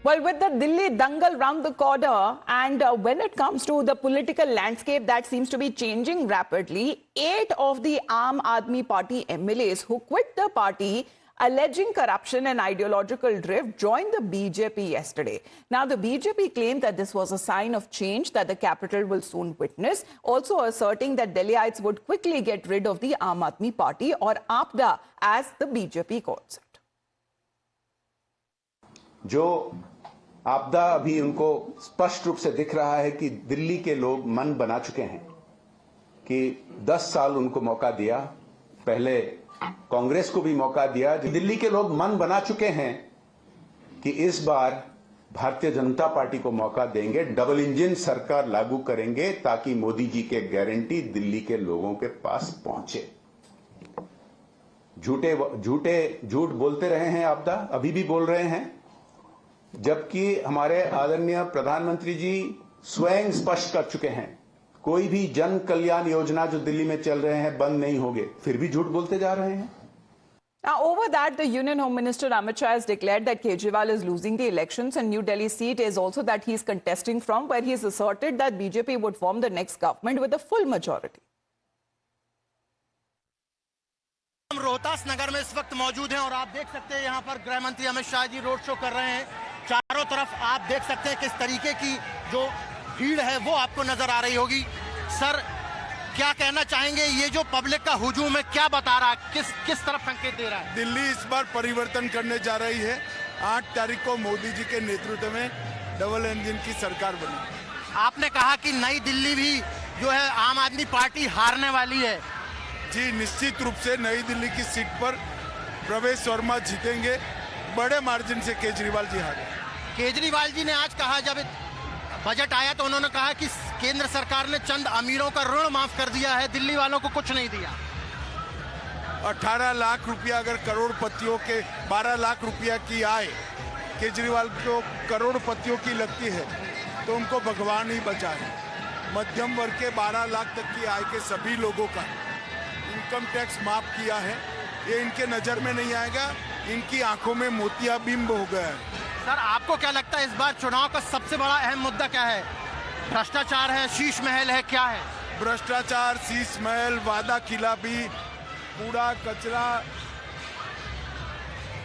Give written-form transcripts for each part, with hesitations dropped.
Well, with the Delhi dangal round the corner, and when it comes to the political landscape that seems to be changing rapidly, 8 of the Aam Aadmi Party MLAs who quit the party alleging corruption and ideological drift joined the BJP yesterday. Now, the BJP claimed that this was a sign of change that the capital will soon witness, also asserting that Delhiites would quickly get rid of the Aam Aadmi Party, or APDA as the BJP calls it. जो आपदा अभी उनको स्पष्ट रूप से दिख रहा है कि दिल्ली के लोग मन बना चुके हैं कि 10 साल उनको मौका दिया, पहले कांग्रेस को भी मौका दिया। दिल्ली के लोग मन बना चुके हैं कि इस बार भारतीय जनता पार्टी को मौका देंगे, डबल इंजन सरकार लागू करेंगे ताकि मोदी जी के गारंटी दिल्ली के लोगों के पास पहुंचे। झूठ बोलते रहे हैं आपदा, अभी भी बोल रहे हैं, जबकि हमारे आदरणीय प्रधानमंत्री जी स्वयं स्पष्ट कर चुके हैं कोई भी जन कल्याण योजना जो दिल्ली में चल रहे हैं बंद नहीं होंगे, फिर भी झूठ बोलते जा रहे हैं। Now, over that, the Union Home Minister Amit Shah has declared that Kejriwal is losing the elections, and New Delhi seat is also that he is contesting from, where he has asserted that BJP would form the next government with a full majority. हम रोहतास नगर में इस वक्त मौजूद हैं और आप देख सकते हैं यहाँ पर गृह मंत्री अमित शाह जी रोड शो कर रहे हैं। चारों तरफ आप देख सकते हैं किस तरीके की जो भीड़ है वो आपको नजर आ रही होगी। सर, क्या कहना चाहेंगे, ये जो पब्लिक का हुजूम है क्या बता रहा है, किस तरफ संकेत दे रहा है? दिल्ली इस बार परिवर्तन करने जा रही है। 8 तारीख को मोदी जी के नेतृत्व में डबल इंजन की सरकार बनी। आपने कहा कि नई दिल्ली भी जो है आम आदमी पार्टी हारने वाली है। जी, निश्चित रूप से नई दिल्ली की सीट पर प्रवेश वर्मा जीतेंगे, बड़े मार्जिन से केजरीवाल जी हारे। केजरीवाल जी ने आज कहा, जब बजट आया तो उन्होंने कहा कि केंद्र सरकार ने चंद अमीरों का ऋण माफ कर दिया है, दिल्ली वालों को कुछ नहीं दिया। 18 लाख रुपया अगर करोड़पतियों के 12 लाख रुपया की आय केजरीवाल को करोड़पतियों की लगती है तो उनको भगवान ही बचाए। मध्यम वर्ग के 12 लाख तक की आय के सभी लोगों का इनकम टैक्स माफ किया है, ये इनके नजर में नहीं आएगा, इनकी आंखों में मोतियाबिंब हो गया है। सर, आपको क्या लगता है इस बार चुनाव का सबसे बड़ा अहम मुद्दा क्या है? भ्रष्टाचार है, शीश महल है, क्या है? भ्रष्टाचार, शीश महल, वादा खिलाफी, कूड़ा कचरा,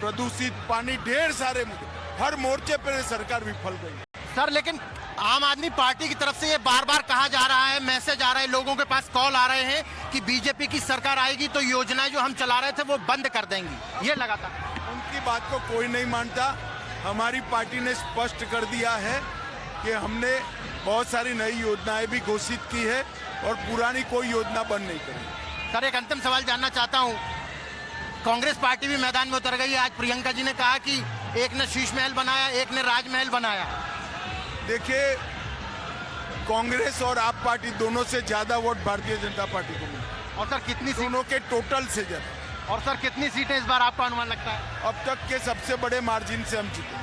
प्रदूषित पानी, ढेर सारे मुद्दे, हर मोर्चे पर सरकार विफल गई। सर, लेकिन आम आदमी पार्टी की तरफ से ये बार बार कहा जा रहा है, मैसेज आ रहा है, लोगों के पास कॉल आ रहे हैं कि बीजेपी की सरकार आएगी तो योजनाएं जो हम चला रहे थे वो बंद कर देंगी। ये लगातार उनकी बात को कोई नहीं मानता। हमारी पार्टी ने स्पष्ट कर दिया है कि हमने बहुत सारी नई योजनाएं भी घोषित की है और पुरानी कोई योजना बंद नहीं करेगी। सर, एक अंतिम सवाल जानना चाहता हूं, कांग्रेस पार्टी भी मैदान में उतर गई है। आज प्रियंका जी ने कहा कि एक ने शीश महल बनाया, एक ने राजमहल बनाया। देखिए, कांग्रेस और आप पार्टी दोनों से ज्यादा वोट भारतीय जनता पार्टी को मिले। और सर, कितनी दोनों के टोटल से ज्यादा। और सर, कितनी सीटें इस बार आपका अनुमान लगता है? अब तक के सबसे बड़े मार्जिन से हम जीते।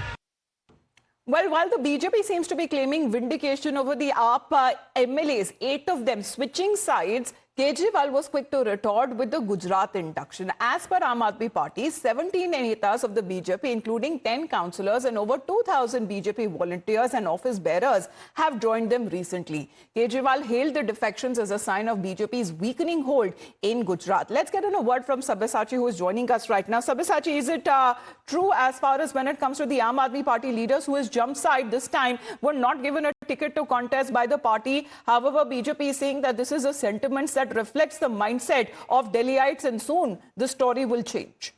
Well, while the BJP seems to be claiming vindication over the AAP MLAs, 8 of them switching sides, Kejriwal was quick to retort with the Gujarat induction. As per Aam Aadmi Party, 17 netas of the BJP, including 10 councillors and over 2,000 BJP volunteers and office bearers, have joined them recently. Kejriwal hailed the defections as a sign of BJP's weakening hold in Gujarat. Let's get in a word from Sabyasachi, who is joining us right now. Sabyasachi, is it true as far as when it comes to the Aam Aadmi Party leaders who has jumped side this time were not given a ticket to contest by the party? However, BJP is saying that this is a sentiment that reflects the mindset of Delhiites, and soon the story will change.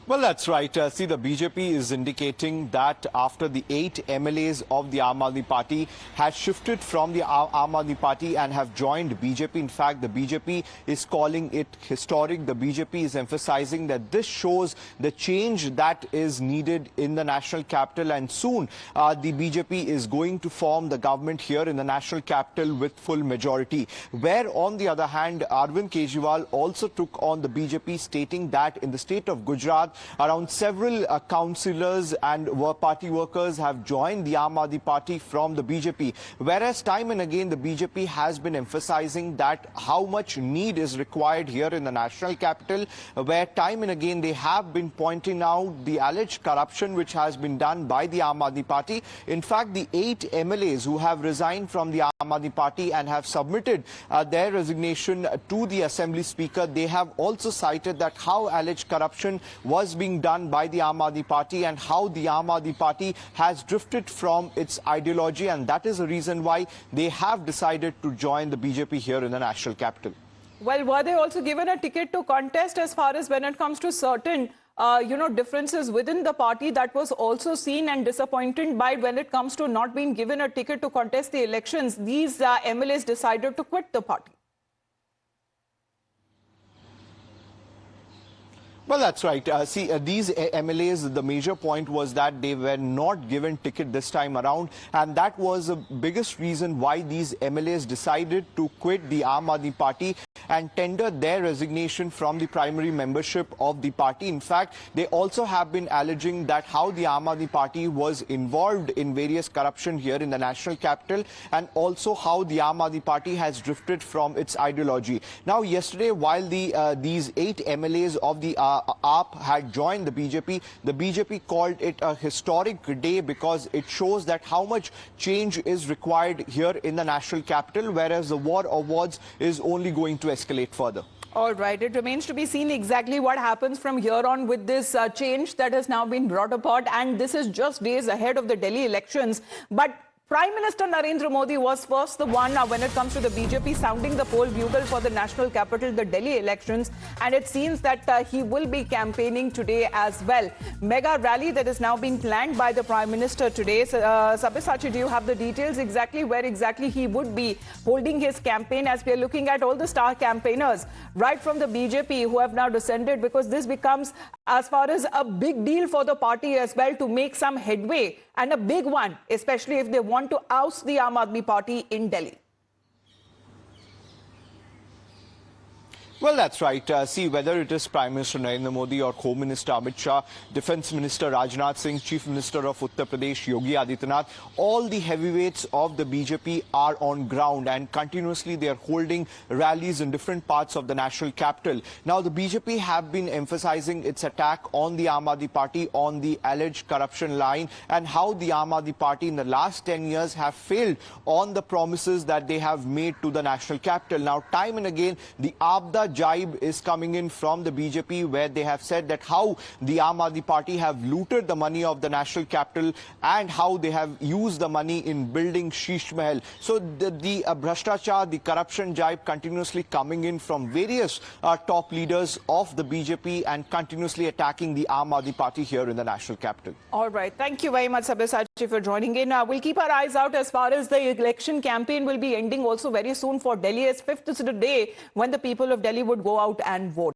Well, that's right. See, the BJP is indicating that after the 8 MLAs of the Aam Aadmi Party has shifted from the Aam Aadmi Party and have joined BJP. In fact, the BJP is calling it historic. The BJP is emphasizing that this shows the change that is needed in the national capital, and soon the BJP is going to form the government here in the national capital with full majority. Where, on the other hand, Arvind Kejriwal also took on the BJP, stating that in the state of Gujarat, around several councillors and party workers have joined the Aam Aadmi Party from the BJP. Whereas time and again the BJP has been emphasizing that how much need is required here in the national capital, where time and again they have been pointing out the alleged corruption which has been done by the Aam Aadmi Party. In fact, the 8 MLAs who have resigned from the Aam Aadmi Party and have submitted their resignation to the Assembly Speaker, they have also cited that how alleged corruption was being done by the Aam Aadmi Party and how the Aam Aadmi Party has drifted from its ideology, and that is the reason why they have decided to join the BJP here in the national capital. Well, were they also given a ticket to contest as far as when it comes to certain differences within the party that was also seen and disappointed by when it comes to not being given a ticket to contest the elections? These MLAs decided to quit the party. Well, that's right. These MLAs, the major point was that they were not given ticket this time around, and that was the biggest reason why these MLAs decided to quit the Aam Aadmi Party and tender their resignation from the primary membership of the party. In fact, they also have been alleging that how the Aam Aadmi Party was involved in various corruption here in the national capital, and also how the Aam Aadmi Party has drifted from its ideology. Now, yesterday, while these 8 MLAs of the AAP had joined the BJP called it a historic day because it shows that how much change is required here in the national capital, whereas the war of words is only going to escalate further. All right, it remains to be seen exactly what happens from here on with this change that has now been brought about, and this is just days ahead of the Delhi elections. But Prime Minister Narendra Modi was first the one when it comes to the BJP sounding the poll bugle for the national capital, the Delhi elections, and it seems that he will be campaigning today as well. Mega rally that is now being planned by the Prime Minister today. Sabyasachi, do you have the details exactly where exactly he would be holding his campaign, as we are looking at all the star campaigners right from the BJP who have now descended, because this becomes as far as a big deal for the party as well to make some headway, and a big one, especially if they want to oust the Aam Aadmi Party in Delhi. Well, that's right. Whether it is Prime Minister Narendra Modi or Home Minister Amit Shah, Defence Minister Rajnath Singh, Chief Minister of Uttar Pradesh Yogi Adityanath, all the heavyweights of the BJP are on ground and continuously they are holding rallies in different parts of the national capital. Now, the BJP have been emphasizing its attack on the Aam Aadmi Party on the alleged corruption line, and how the Aam Aadmi Party in the last 10 years have failed on the promises that they have made to the national capital. Now, time and again, the Abda jibe is coming in from the BJP, where they have said that how the Aam Aadmi Party have looted the money of the national capital and how they have used the money in building Sheesh Mahal. So the Bhrashtachar, the corruption jibe continuously coming in from various top leaders of the BJP and continuously attacking the Aam Aadmi Party here in the national capital. All right. Thank you very much, Sabyasachi, for joining in. We'll keep our eyes out as far as the election campaign will be ending also very soon for Delhi, as 5th is the day when the people of Delhi would go out and vote.